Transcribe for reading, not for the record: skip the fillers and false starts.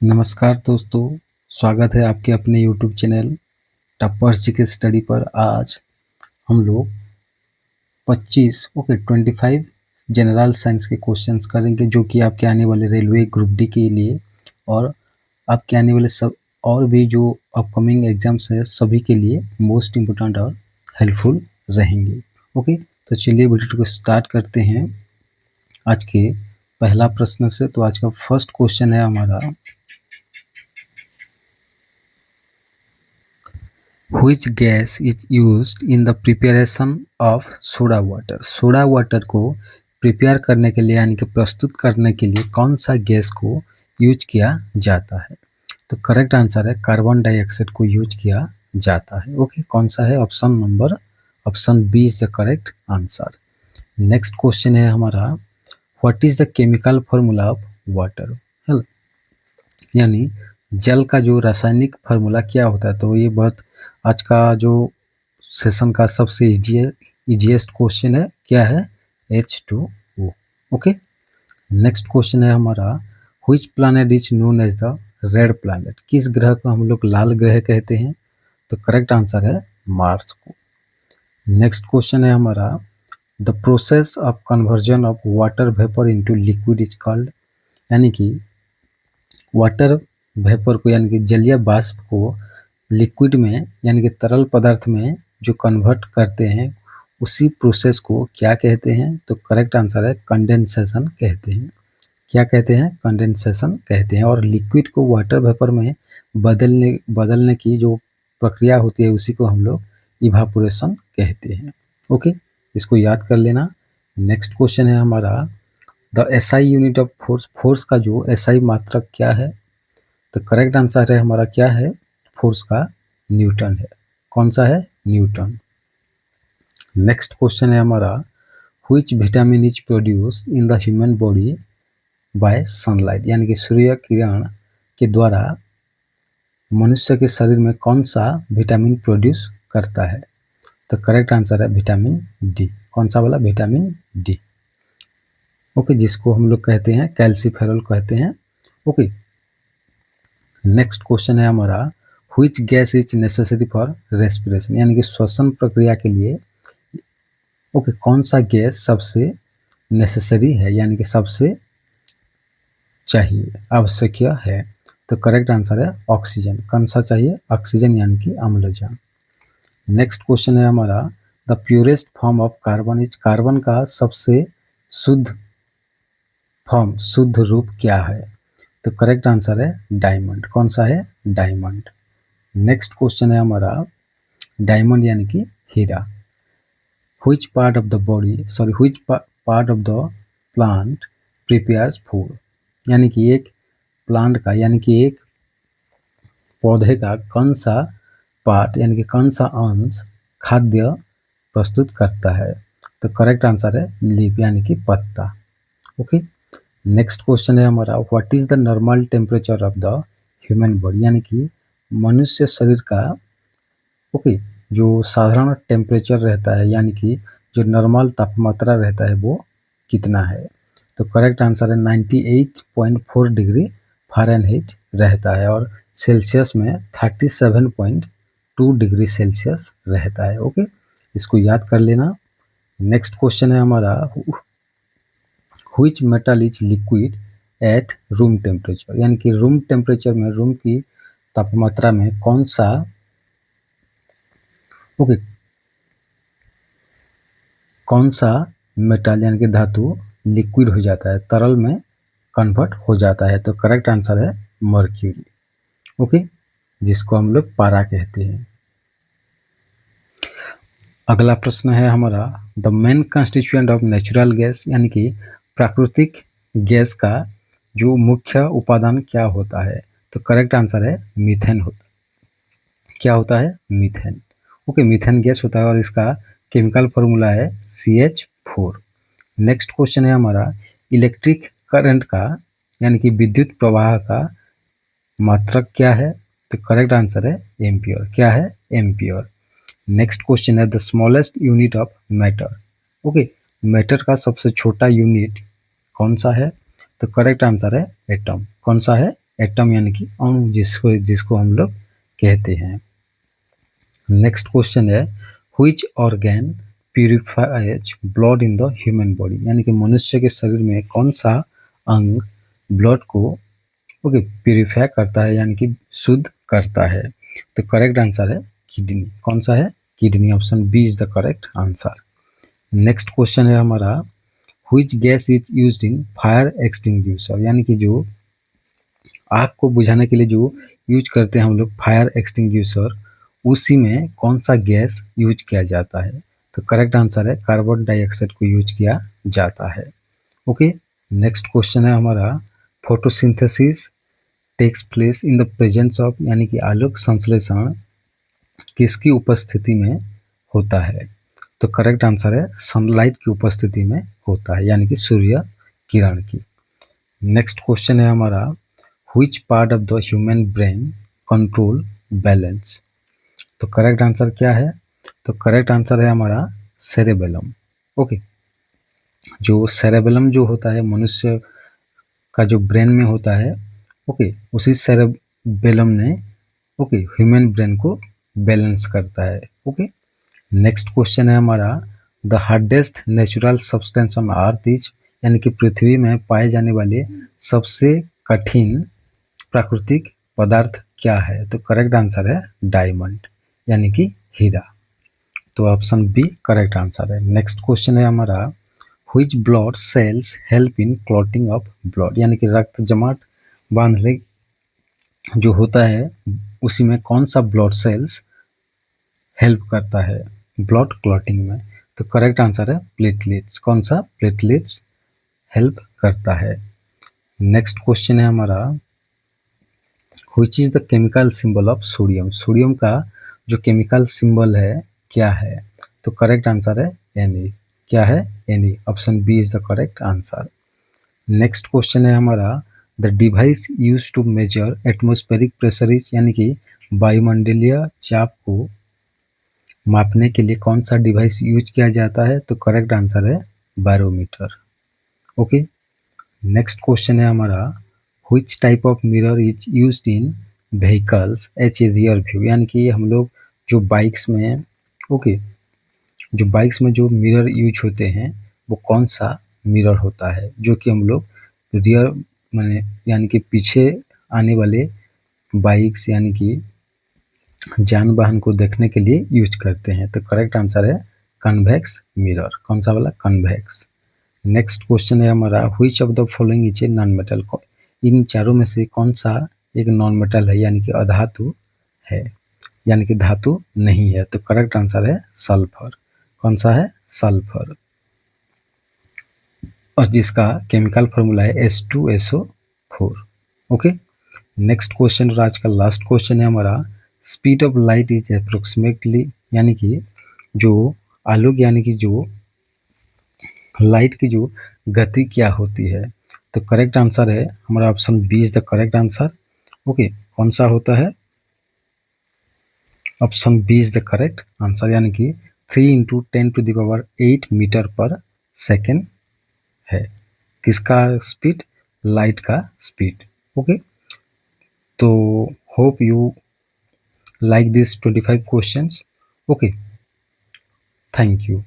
नमस्कार दोस्तों, स्वागत है आपके अपने यूट्यूब चैनल टप्पर जीके स्टडी पर। आज हम लोग 25 जनरल साइंस के क्वेश्चंस करेंगे जो कि आपके आने वाले रेलवे ग्रुप डी के लिए और आपके आने वाले सब और भी जो अपकमिंग एग्जाम्स है सभी के लिए मोस्ट इम्पोर्टेंट और हेल्पफुल रहेंगे। ओके, तो चलिए वीडियो को स्टार्ट करते हैं आज के पहला प्रश्न से। तो आज का फर्स्ट क्वेश्चन है हमारा, Which gas is used in the preparation of soda water? Soda water को प्रिपेयर करने के लिए यानी कि प्रस्तुत करने के लिए कौन सा गैस को यूज किया जाता है? तो करेक्ट आंसर है कार्बन डाइऑक्साइड को यूज किया जाता है। ओके, कौन सा है? Option B is the correct answer. Next question है हमारा, what is the chemical formula of water? यानी जल का जो रासायनिक फार्मूला क्या होता है? तो ये बहुत आज का जो सेशन का सबसे इजीएस्ट क्वेश्चन है। क्या है? H2O। ओके, नेक्स्ट क्वेश्चन है हमारा, which planet is known as the red planet? किस ग्रह को हम लोग लाल ग्रह कहते हैं? तो करेक्ट आंसर है मार्स को। नेक्स्ट क्वेश्चन है हमारा, the process of conversion of water vapour into liquid is called? यानी कि वाटर वेपर को यानी कि जलीय वाष्प को लिक्विड में यानी कि तरल पदार्थ में जो कन्वर्ट करते हैं उसी प्रोसेस को क्या कहते हैं? तो करेक्ट आंसर है कंडेंसेशन कहते हैं। क्या कहते हैं? कंडेंसेशन कहते हैं। और लिक्विड को वाटर वेपर में बदलने की जो प्रक्रिया होती है उसी को हम लोग इवापोरेशन कहते हैं। ओके, इसको याद कर लेना। नेक्स्ट क्वेश्चन है हमारा, the SI unit of force? Force का जो एसआई मात्रक क्या है? तो करेक्ट आंसर है हमारा क्या है? फोर्स का न्यूटन है। कौन सा है? न्यूटन। नेक्स्ट क्वेश्चन है हमारा, which vitamin is produced in the human body by sunlight? यानी कि सूर्य किरण के द्वारा मनुष्य के शरीर में कौन सा विटामिन प्रोड्यूस करता है? तो करेक्ट आंसर है विटामिन डी। कौन सा वाला? Vitamin D. ओके, जिसको हम लोग कहते हैं कैल्सीफेरॉल कहते हैं। ओके, नेक्स्ट क्वेश्चन है हमारा, which gas is necessary for respiration? यानी कि श्वसन प्रक्रिया के लिए ओके कौन सा गैस सबसे नेसेसरी है यानी कि सबसे चाहिए, आवश्यक है? तो करेक्ट आंसर है ऑक्सीजन। कौन सा चाहिए? ऑक्सीजन यानी कि अम्लजान। नेक्स्ट क्वेश्चन है हमारा, the purest form of carbon is? Carbon का सबसे शुद्ध रूप क्या है? तो करेक्ट आंसर है डायमंड। कौन सा है? डायमंड। नेक्स्ट क्वेश्चन है हमारा, डायमंड यानी कि हीरा। Which part of the plant prepares food? यानी कि एक प्लांट का यानी कि एक पौधे का कौन सा पार्ट यानी कि कौन सा अंश खाद्य प्रस्तुत करता है? तो करेक्ट आंसर है लीफ यानी कि पत्ता। ओके, नेक्स्ट क्वेश्चन है हमारा, what is the normal temperature of the human body? यानी कि मनुष्य शरीर का ओके जो साधारण टेम्परेचर रहता है यानी कि जो नॉर्मल तापमात्रा रहता है वो कितना है? तो करेक्ट आंसर है 98.4 डिग्री फ़ारेनहाइट रहता है और सेल्सियस में 37.2 डिग्री सेल्सियस रहता है। ओके, इसको याद कर लेना। नेक्स्ट क्वेश्चन है हमारा, which metal is liquid at room temperature? यानी कि रूम टेम्परेचर में रूम की तापमात्रा में कौन सा कौन सा मेटल यानी कि धातु लिक्विड हो जाता है, तरल में कन्वर्ट हो जाता है? तो करेक्ट आंसर है मर्क्यूरी। ओके, जिसको हम लोग पारा कहते हैं। अगला प्रश्न है हमारा, the main constituent of natural gas? यानी कि प्राकृतिक गैस का जो मुख्य उपादान क्या होता है? तो करेक्ट आंसर है मीथेन होता है। क्या होता है? मीथेन। ओके, मीथेन गैस होता है और इसका केमिकल फॉर्मूला है CH4। नेक्स्ट क्वेश्चन है हमारा, इलेक्ट्रिक करंट का यानी कि विद्युत प्रवाह का मात्रक क्या है? तो करेक्ट आंसर है एम्पियर। क्या है? एम्पियर। नेक्स्ट क्वेश्चन है, the smallest unit of matter? Okay, matter का सबसे छोटा यूनिट कौन सा है? तो करेक्ट आंसर है एटम। कौन सा है? एटम यानी कि अणु जिसको जिसको हम लोग कहते हैं। नेक्स्ट क्वेश्चन है which organ purifies blood in the human body, यानी कि मनुष्य के शरीर में कौन सा अंग ब्लड को प्यूरिफाई करता है यानी कि शुद्ध करता है। तो करेक्ट आंसर है किडनी। कौन सा है? Kidney. Option B is the correct answer. Next question है हमारा which gas is used in fire extinguisher, यानी कि जो आग को बुझाने के लिए जो यूज करते हैं हम लोग फायर एक्सटिंग्विशर, उसी में कौन सा गैस यूज किया जाता है। तो करेक्ट आंसर है कार्बन डाइऑक्साइड को यूज किया जाता है। ओके, नेक्स्ट क्वेश्चन है हमारा photosynthesis takes place in the presence of, यानी कि आलोक संश्लेषण किसकी उपस्थिति में होता है। तो करेक्ट आंसर है सनलाइट की उपस्थिति में होता है, यानी कि सूर्य किरण की। नेक्स्ट क्वेश्चन है हमारा which part of the human brain control balance. तो करेक्ट आंसर क्या है? तो करेक्ट आंसर है हमारा सेरेबेलम। ओके, जो सेरेबेलम जो होता है मनुष्य का जो ब्रेन में होता है, ओके, उसी सेरेबेलम ने ह्यूमन ब्रेन को बैलेंस करता है। ओके, नेक्स्ट क्वेश्चन है हमारा the hardest natural substance on earth is, यानी कि पृथ्वी में पाए जाने वाले सबसे कठिन प्राकृतिक पदार्थ क्या है। तो करेक्ट आंसर है डायमंड, यानी कि हीरा। तो ऑप्शन बी करेक्ट आंसर है। नेक्स्ट क्वेश्चन है हमारा which blood cells help in clotting of blood, यानी कि रक्त जमाट बांधने जो होता है उसी में कौन सा ब्लड सेल्स हेल्प करता है ब्लड क्लॉटिंग में। तो करेक्ट आंसर है प्लेटलेट्स। कौन सा? प्लेटलेट्स हेल्प करता है। नेक्स्ट क्वेश्चन है हमारा which is the chemical symbol of sodium, sodium का जो केमिकल सिंबल है क्या है। तो करेक्ट आंसर है Na। क्या है? Na। Option B is the correct answer. Next question है हमारा the device use to measure atmospheric pressure is, यानी कि वायुमंडलीय चाप को मापने के लिए कौन सा डिवाइस यूज किया जाता है। तो करेक्ट आंसर है बैरोमीटर। ओके, नेक्स्ट क्वेश्चन है हमारा which type of mirror is used in vehicles as a rear view, यानी कि हम लोग जो बाइक्स में जो बाइक्स में जो मिरर यूज होते हैं वो कौन सा मिरर होता है जो कि हम लोग रियर माने यानी कि पीछे आने वाले बाइक्स यानी कि जान वाहन को देखने के लिए यूज करते हैं। तो करेक्ट आंसर है कन्वेक्स मिरर। कौन सा वाला? कन्वेक्स। नेक्स्ट क्वेश्चन है हमारा which of the following is a non metal, इन चारों में से कौन सा एक नॉन मेटल है यानी कि अधातु है, यानी कि धातु नहीं है। तो करेक्ट आंसर है सल्फर। कौन सा है? सल्फर, और जिसका केमिकल फॉर्मूला है H2SO4। ओके, नेक्स्ट क्वेश्चन और आज का लास्ट क्वेश्चन है हमारा speed of light is approximately, यानी कि जो आलोक यानी कि जो लाइट की जो गति क्या होती है। तो करेक्ट आंसर है हमारा option B is the correct answer. Okay, कौन सा होता है? Option B is the correct answer, यानी कि 3 × 10⁸ मीटर पर सेकेंड है। किसका स्पीड? लाइट का स्पीड। ओके, तो hope you like these 25 questions. Okay, thank you.